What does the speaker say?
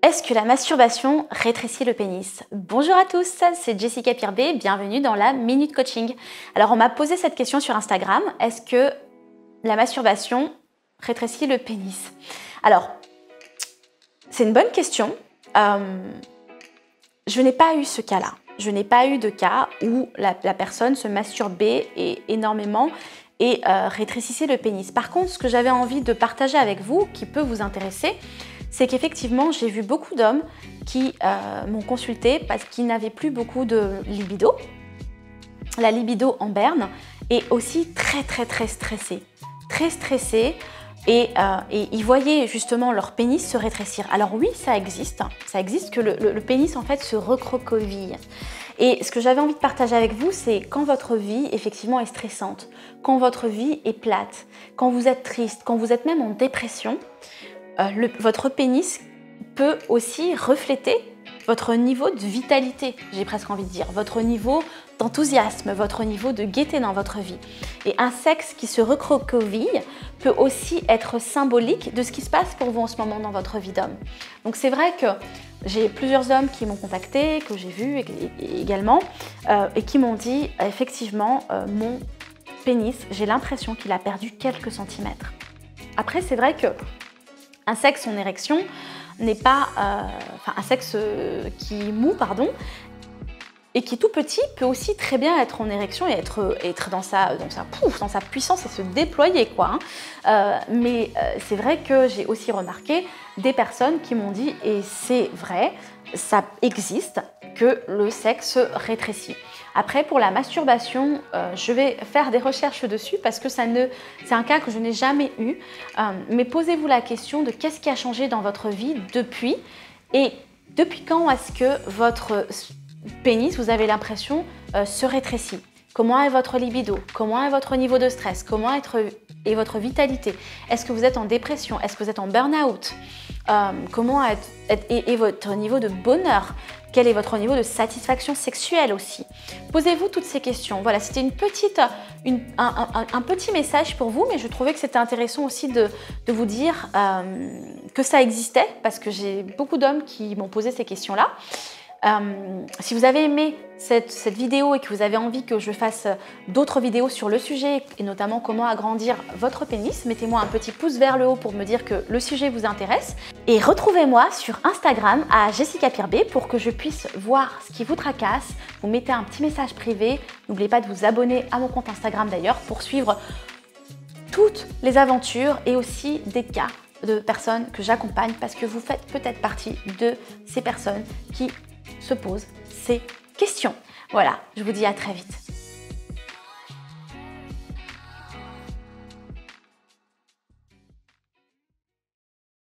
Est-ce que la masturbation rétrécit le pénis? Bonjour à tous, c'est Jessica Pirbet, bienvenue dans la Minute Coaching. Alors on m'a posé cette question sur Instagram, est-ce que la masturbation rétrécit le pénis? Alors, c'est une bonne question. Je n'ai pas eu ce cas-là. Je n'ai pas eu de cas où la personne se masturbait énormément et rétrécissait le pénis. Par contre, ce que j'avais envie de partager avec vous, qui peut vous intéresser, c'est qu'effectivement, j'ai vu beaucoup d'hommes qui m'ont consulté parce qu'ils n'avaient plus beaucoup de libido. La libido en berne est aussi très stressée. Très stressée et ils voyaient justement leur pénis se rétrécir. Alors oui, ça existe que le pénis en fait se recroqueville. Et ce que j'avais envie de partager avec vous, c'est quand votre vie effectivement est stressante, quand votre vie est plate, quand vous êtes triste, quand vous êtes même en dépression, votre pénis peut aussi refléter votre niveau de vitalité, j'ai presque envie de dire, votre niveau d'enthousiasme, votre niveau de gaieté dans votre vie. Et un sexe qui se recroqueville peut aussi être symbolique de ce qui se passe pour vous en ce moment dans votre vie d'homme. Donc c'est vrai que j'ai plusieurs hommes qui m'ont contacté, que j'ai vu également, et qui m'ont dit effectivement mon pénis, j'ai l'impression qu'il a perdu quelques centimètres. Après c'est vrai que un sexe en érection n'est pas, un sexe qui est mou, pardon, et qui est tout petit peut aussi très bien être en érection et être dans sa puissance et se déployer, quoi. Mais c'est vrai que j'ai aussi remarqué des personnes qui m'ont dit, et c'est vrai, ça existe, que le sexe rétrécit. Après, pour la masturbation, je vais faire des recherches dessus parce que c'est un cas que je n'ai jamais eu. Mais posez-vous la question de qu'est-ce qui a changé dans votre vie depuis et depuis quand est-ce que votre pénis, vous avez l'impression, se rétrécit. Comment est votre libido? Comment est votre niveau de stress? Comment est votre vitalité? Est-ce que vous êtes en dépression? Est-ce que vous êtes en burn-out? Comment est votre niveau de bonheur? Quel est votre niveau de satisfaction sexuelle aussi? Posez-vous toutes ces questions. Voilà, c'était un petit message pour vous, mais je trouvais que c'était intéressant aussi de vous dire que ça existait, parce que j'ai beaucoup d'hommes qui m'ont posé ces questions-là. Si vous avez aimé cette vidéo et que vous avez envie que je fasse d'autres vidéos sur le sujet et notamment comment agrandir votre pénis, mettez-moi un petit pouce vers le haut pour me dire que le sujet vous intéresse et retrouvez-moi sur Instagram à Jessica Pirbet pour que je puisse voir ce qui vous tracasse. Vous mettez un petit message privé, n'oubliez pas de vous abonner à mon compte Instagram d'ailleurs pour suivre toutes les aventures et aussi des cas de personnes que j'accompagne parce que vous faites peut-être partie de ces personnes qui se posent ces questions. Voilà, je vous dis à très vite.